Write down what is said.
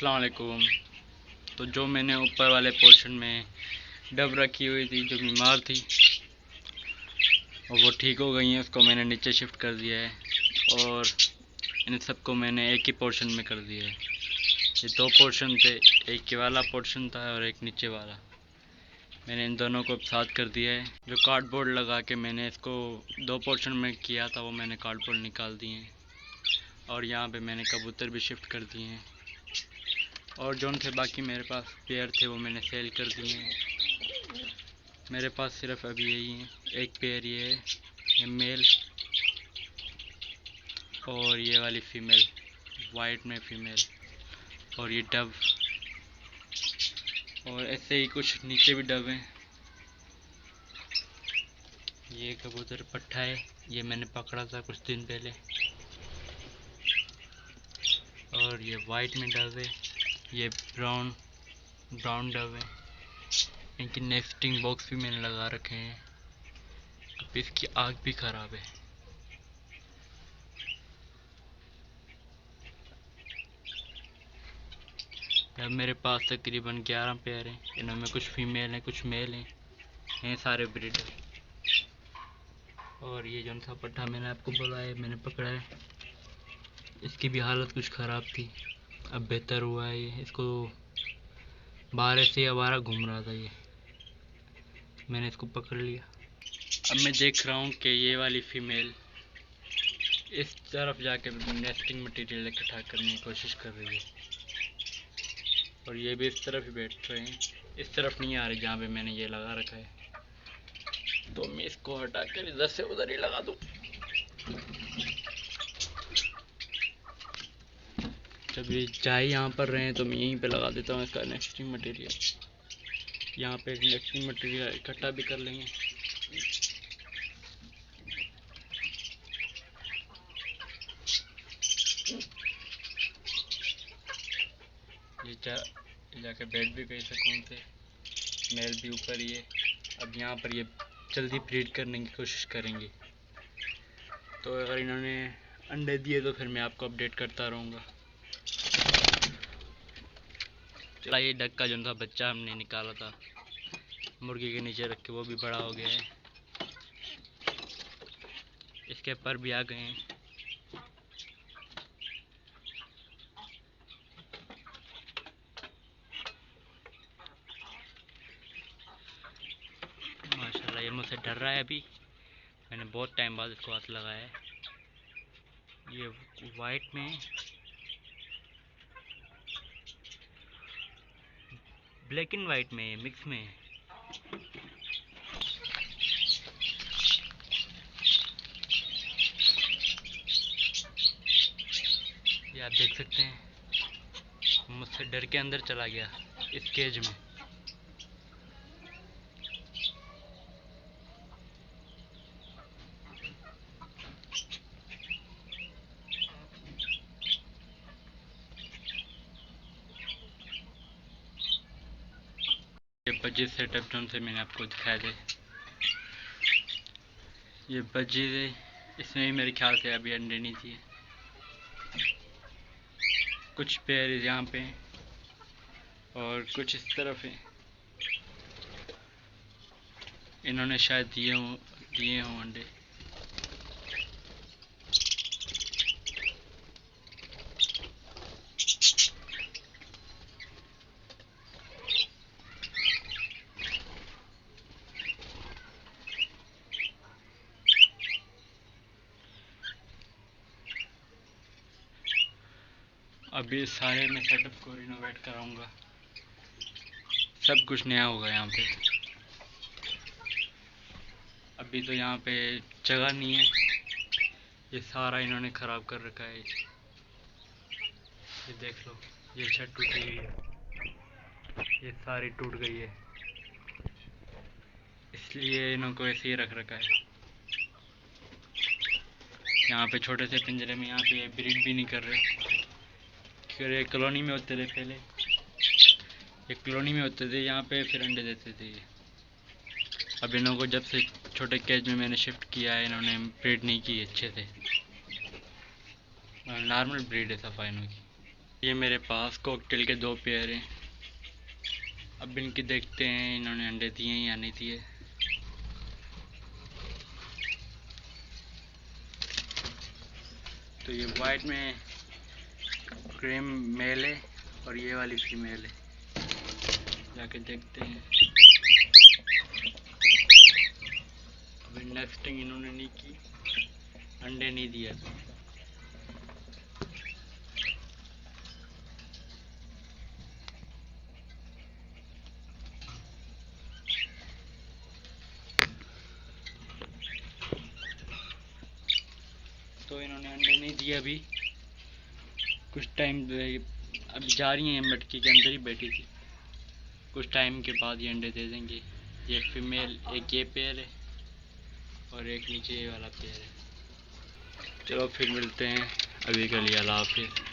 अस्सलाम वालेकुम। तो जो मैंने ऊपर वाले पोर्शन में डब रखी हुई थी जो बीमार थी और वो ठीक हो गई हैं, उसको मैंने नीचे शिफ्ट कर दिया है और इन सबको मैंने एक ही पोर्शन में कर दिया है। ये दो पोर्शन थे, एक ये वाला पोर्शन था और एक नीचे वाला। मैंने इन दोनों को साथ कर दिया है। जो कार्डबोर्ड लगा के मैंने इसको दो पोर्शन में किया था वो मैंने कार्डबोर्ड निकाल दिए हैं और यहाँ पे मैंने कबूतर भी शिफ्ट कर दिए हैं और जो थे बाकी मेरे पास पेयर थे वो मैंने सेल कर दिए हैं। मेरे पास सिर्फ अभी यही है, एक पेयर ये है, ये मेल और ये वाली फीमेल, वाइट में फीमेल और ये डब। और ऐसे ही कुछ नीचे भी डब हैं। ये कबूतर पट्ठा है, ये मैंने पकड़ा था कुछ दिन पहले। और ये वाइट में डब है, ये ब्राउन डब है। इनकी नेस्टिंग बॉक्स भी मैंने लगा रखे हैं। अब इसकी आग भी ख़राब है। अब मेरे पास तकरीबन 11 पेयर हैं। इनमें कुछ फीमेल हैं कुछ मेल हैं सारे ब्रीडर। और ये जो सा पट्टा मैंने आपको बोला है मैंने पकड़ा है, इसकी भी हालत कुछ ख़राब थी, अब बेहतर हुआ है। ये इसको बाहर से आवारा घूम रहा था, ये मैंने इसको पकड़ लिया। अब मैं देख रहा हूँ कि ये वाली फीमेल इस तरफ जाके नेस्टिंग मटेरियल इकट्ठा करने की कोशिश कर रही है और ये भी इस तरफ ही बैठ रहे हैं। इस तरफ नहीं आ रही जहाँ पे मैंने ये लगा रखा है, तो मैं इसको हटा कर इधर से उधर ही लगा दूँ। जब ये जाए यहाँ पर रहे हैं तो मैं यहीं पे लगा देता हूँ इसका नेस्टिंग मटेरियल। यहाँ पे नेस्टिंग मटेरियल इकट्ठा भी कर लेंगे। ये जाके बैठ भी गए सुकून से, मेल भी ऊपर ही है। अब यहाँ पर ये जल्दी ब्रीड करने की कोशिश करेंगे, तो अगर इन्होंने अंडे दिए तो फिर मैं आपको अपडेट करता रहूँगा। चला ये डक का जो था बच्चा हमने निकाला था मुर्गी के नीचे रख के, वो भी बड़ा हो गया है। इसके पर भी आ गए हैं। माशाल्लाह ये मुझसे डर रहा है। अभी मैंने बहुत टाइम बाद इसको हाथ लगाया है। ये वाइट में ब्लैक एंड वाइट में मिक्स में है। ये आप देख सकते हैं, मुझसे डर के अंदर चला गया इस केज में। ये बजी सेटअप जोन से मैंने आपको दिखाया थे, ये बजी थे, इसमें भी मेरे ख्याल से अभी अंडे नहीं दिए। कुछ पेयर यहाँ पे और कुछ इस तरफ है, इन्होंने शायद दिए हों अंडे। अभी सारे मैं सेटअप को रिनोवेट कराऊंगा, सब कुछ नया होगा यहाँ पे। अभी तो यहाँ पे जगह नहीं है, ये सारा इन्होंने ख़राब कर रखा है। ये देख लो, ये छत टूट गई है, ये सारी टूट गई है, इसलिए इनको ऐसे ही रख रखा है। यहाँ पे छोटे से पिंजरे में यहाँ पे ब्रीड भी नहीं कर रहे। फिर कॉलोनी में होते थे पहले, ये कॉलोनी में होते थे यहाँ पे, फिर अंडे देते थे। अब इन्हों को जब से छोटे केज में मैंने शिफ्ट किया है इन्होंने ब्रीड नहीं की अच्छे से, नॉर्मल ब्रीड है सफ़ा इनों की। ये मेरे पास कॉकटेल के 2 पेयर हैं। अब इनकी देखते हैं इन्होंने अंडे दिए या नहीं दिए। तो ये वाइट में क्रीम मेल है और ये वाली फीमेल है। जाके देखते हैं। अभी नेस्टिंग इन्होंने नहीं की, अंडे नहीं दिए। तो इन्होंने अंडे नहीं दिए अभी। कुछ टाइम अभी जा रही हैं, मटकी के अंदर ही बैठी थी। कुछ टाइम के बाद ये अंडे दे देंगे। ये फीमेल, एक ये पेयर है और एक नीचे ये वाला पेयर है। चलो फिर मिलते हैं, अभी के लिए अल्लाह हाफिज़।